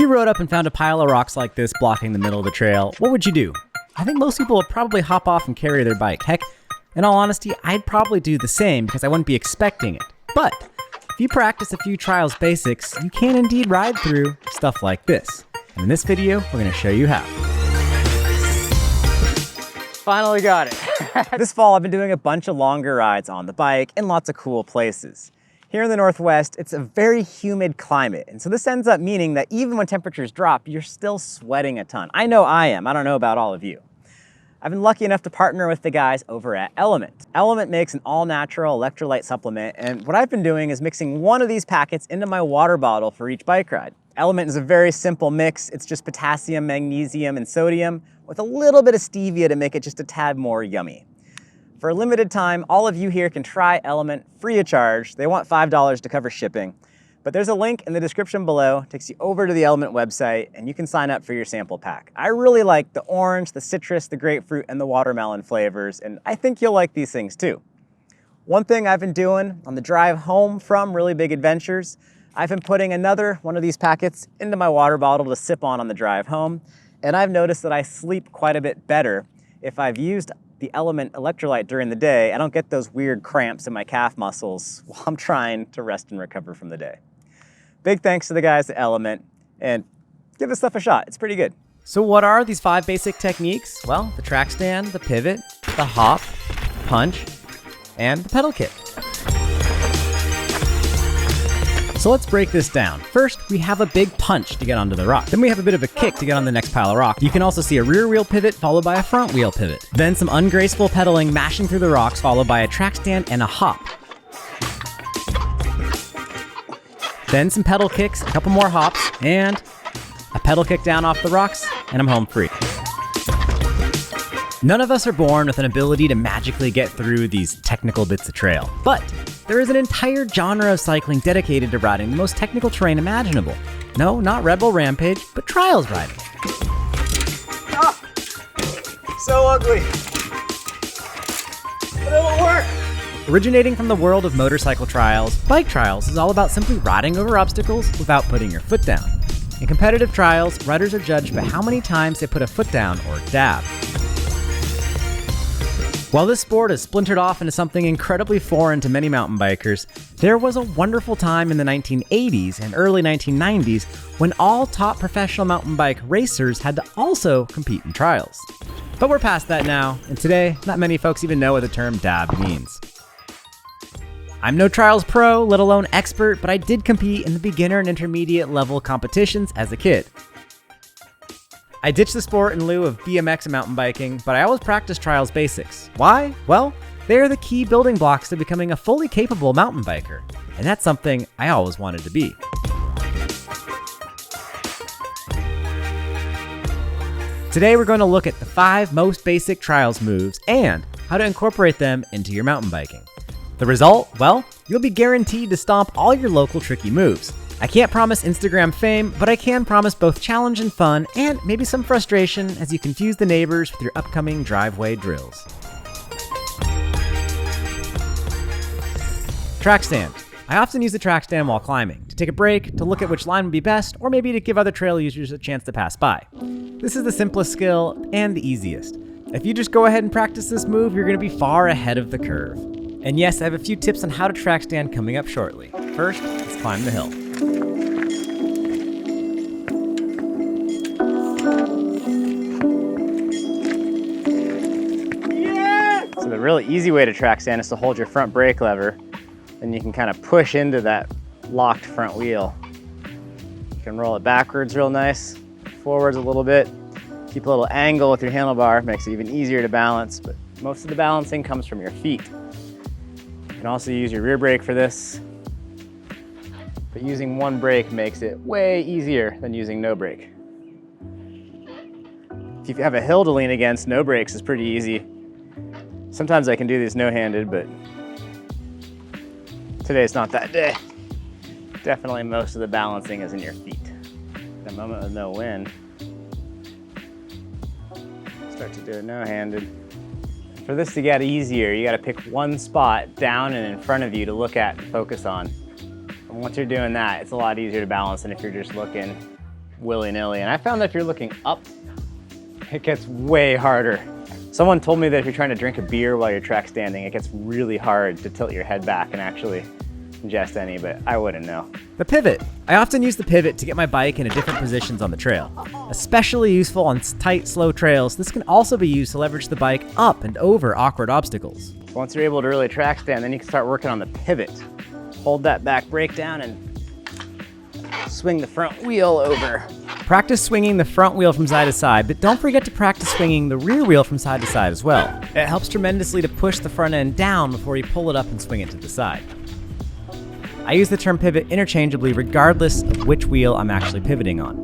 you rode up and found a pile of rocks like this blocking the middle of the trail, what would you do? I think most people would probably hop off and carry their bike. Heck, in all honesty, I'd probably do the same because I wouldn't be expecting it. But if you practice a few trials basics, you can indeed ride through stuff like this. And in this video, we're going to show you how. Finally got it. This fall, I've been doing a bunch of longer rides on the bike in lots of cool places. Here in the Northwest, it's a very humid climate, and so this ends up meaning that even when temperatures drop, you're still sweating a ton. I know I am. I don't know about all of you. I've been lucky enough to partner with the guys over at Element. Element makes an all-natural electrolyte supplement, and what I've been doing is mixing one of these packets into my water bottle for each bike ride. Element is a very simple mix. It's just potassium, magnesium, and sodium with a little bit of stevia to make it just a tad more yummy. For a limited time, all of you here can try Element free of charge. They want $5 to cover shipping, but there's a link in the description below. It takes you over to the Element website and you can sign up for your sample pack. I really like the orange, the citrus, the grapefruit, and the watermelon flavors, and I think you'll like these things too. One thing I've been doing on the drive home from really big adventures, I've been putting another one of these packets into my water bottle to sip on the drive home, and I've noticed that I sleep quite a bit better if I've used the Element electrolyte during the day. I don't get those weird cramps in my calf muscles while I'm trying to rest and recover from the day. Big thanks to the guys at Element, and give this stuff a shot. It's pretty good. So what are these 5 basic techniques? Well, the track stand, the pivot, the hop, punch, and the pedal kick. So let's break this down. First, we have a big punch to get onto the rock. Then we have a bit of a kick to get on the next pile of rock. You can also see a rear wheel pivot followed by a front wheel pivot. Then some ungraceful pedaling, mashing through the rocks, followed by a track stand and a hop. Then some pedal kicks, a couple more hops, and a pedal kick down off the rocks, and I'm home free. None of us are born with an ability to magically get through these technical bits of trail, but there is an entire genre of cycling dedicated to riding the most technical terrain imaginable. No, not Red Bull Rampage, but trials riding. Ah, so ugly. But it'll work. Originating from the world of motorcycle trials, bike trials is all about simply riding over obstacles without putting your foot down. In competitive trials, riders are judged by how many times they put a foot down or dab. While this sport has splintered off into something incredibly foreign to many mountain bikers, there was a wonderful time in the 1980s and early 1990s when all top professional mountain bike racers had to also compete in trials. But we're past that now, and today, not many folks even know what the term dab means. I'm no trials pro, let alone expert, but I did compete in the beginner and intermediate level competitions as a kid. I ditched the sport in lieu of BMX and mountain biking, but I always practice trials basics. Why? Well, they are the key building blocks to becoming a fully capable mountain biker, and that's something I always wanted to be. Today we're going to look at the 5 most basic trials moves and how to incorporate them into your mountain biking. The result? Well, you'll be guaranteed to stomp all your local tricky moves. I can't promise Instagram fame, but I can promise both challenge and fun, and maybe some frustration as you confuse the neighbors with your upcoming driveway drills. Track stand. I often use the track stand while climbing, to take a break, to look at which line would be best, or maybe to give other trail users a chance to pass by. This is the simplest skill and the easiest. If you just go ahead and practice this move, you're going to be far ahead of the curve. And yes, I have a few tips on how to track stand coming up shortly. First, let's climb the hill. So the really easy way to track stand is to hold your front brake lever, and you can kind of push into that locked front wheel. You can roll it backwards real nice, forwards a little bit. Keep a little angle with your handlebar, makes it even easier to balance, but most of the balancing comes from your feet. You can also use your rear brake for this, but using one brake makes it way easier than using no brake. If you have a hill to lean against, no brakes is pretty easy. Sometimes I can do these no-handed, but today's not that day. Definitely most of the balancing is in your feet. In a moment with no wind, start to do it no-handed. For this to get easier, you gotta pick one spot down and in front of you to look at and focus on. And once you're doing that, it's a lot easier to balance than if you're just looking willy-nilly. And I found that if you're looking up, it gets way harder. Someone told me that if you're trying to drink a beer while you're track standing, it gets really hard to tilt your head back and actually ingest any, but I wouldn't know. The pivot. I often use the pivot to get my bike into different positions on the trail. Especially useful on tight, slow trails, this can also be used to leverage the bike up and over awkward obstacles. Once you're able to really track stand, then you can start working on the pivot. Hold that back brake down and swing the front wheel over. Practice swinging the front wheel from side to side, but don't forget to practice swinging the rear wheel from side to side as well. It helps tremendously to push the front end down before you pull it up and swing it to the side. I use the term pivot interchangeably regardless of which wheel I'm actually pivoting on.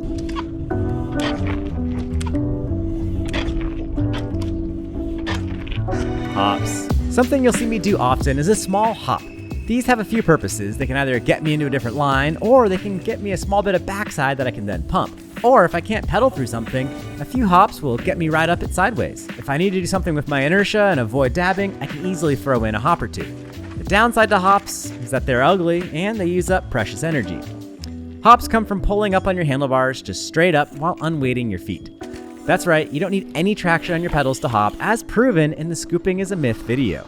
Hops. Something you'll see me do often is a small hop. These have a few purposes. They can either get me into a different line, or they can get me a small bit of backside that I can then pump. Or if I can't pedal through something, a few hops will get me right up it sideways. If I need to do something with my inertia and avoid dabbing, I can easily throw in a hop or two. The downside to hops is that they're ugly and they use up precious energy. Hops come from pulling up on your handlebars just straight up while unweighting your feet. That's right, you don't need any traction on your pedals to hop, as proven in the Scooping is a Myth video.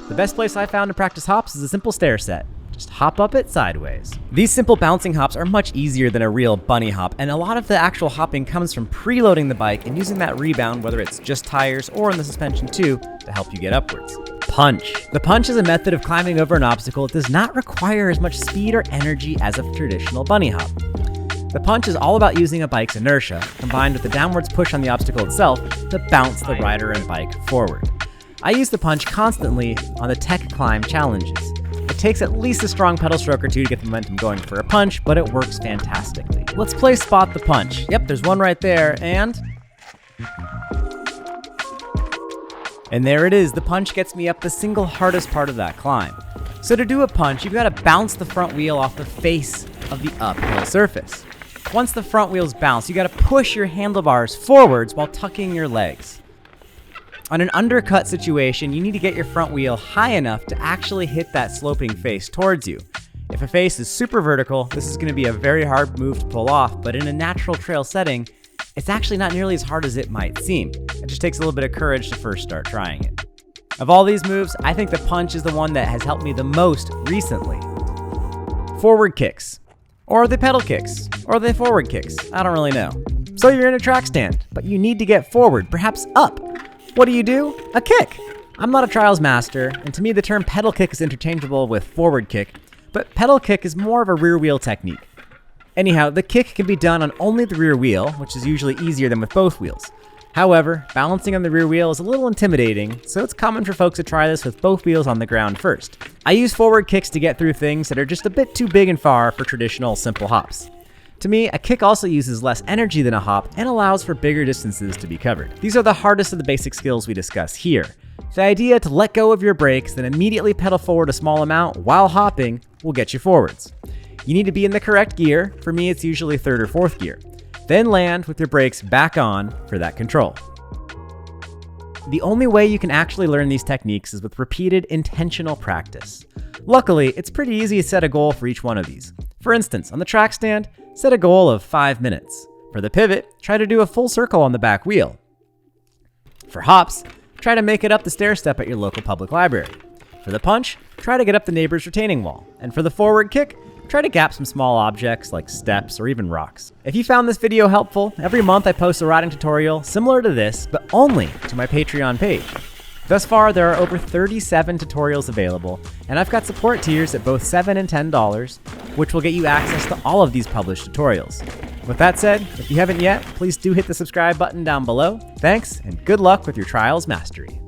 The best place I found to practice hops is a simple stair set. Just hop up it sideways. These simple bouncing hops are much easier than a real bunny hop, and a lot of the actual hopping comes from preloading the bike and using that rebound, whether it's just tires or in the suspension too, to help you get upwards. Punch. The punch is a method of climbing over an obstacle that does not require as much speed or energy as a traditional bunny hop. The punch is all about using a bike's inertia, combined with the downwards push on the obstacle itself, to bounce the rider and bike forward. I use the punch constantly on the tech climb challenges. It takes at least a strong pedal stroke or two to get the momentum going for a punch, but it works fantastically. Let's play Spot the Punch. Yep, there's one right there, and there it is. The punch gets me up the single hardest part of that climb. So to do a punch, you've got to bounce the front wheel off the face of the uphill surface. Once the front wheel's bounced, you got to push your handlebars forwards while tucking your legs. On an undercut situation, you need to get your front wheel high enough to actually hit that sloping face towards you. If a face is super vertical, this is going to be a very hard move to pull off, but in a natural trail setting, it's actually not nearly as hard as it might seem. It just takes a little bit of courage to first start trying it. Of all these moves, I think the punch is the one that has helped me the most recently. Forward kicks. Or the pedal kicks. Or the forward kicks. I don't really know. So you're in a track stand, but you need to get forward, perhaps up. What do? A kick. I'm not a trials master, and to me the term pedal kick is interchangeable with forward kick, but pedal kick is more of a rear wheel technique. Anyhow, the kick can be done on only the rear wheel, which is usually easier than with both wheels. However, balancing on the rear wheel is a little intimidating, so it's common for folks to try this with both wheels on the ground first. I use forward kicks to get through things that are just a bit too big and far for traditional simple hops. To me, a kick also uses less energy than a hop and allows for bigger distances to be covered. These are the hardest of the basic skills we discuss here. The idea to let go of your brakes, then immediately pedal forward a small amount while hopping will get you forwards. You need to be in the correct gear. For me, it's usually third or fourth gear. Then land with your brakes back on for that control. The only way you can actually learn these techniques is with repeated intentional practice. Luckily, it's pretty easy to set a goal for each one of these. For instance, on the track stand, set a goal of 5 minutes. For the pivot, try to do a full circle on the back wheel. For hops, try to make it up the stair step at your local public library. For the punch, try to get up the neighbor's retaining wall. And for the forward kick, try to gap some small objects like steps or even rocks. If you found this video helpful, every month I post a riding tutorial similar to this, but only to my Patreon page. Thus far, there are over 37 tutorials available, and I've got support tiers at both $7 and $10, which will get you access to all of these published tutorials. With that said, if you haven't yet, please do hit the subscribe button down below. Thanks, and good luck with your trials mastery.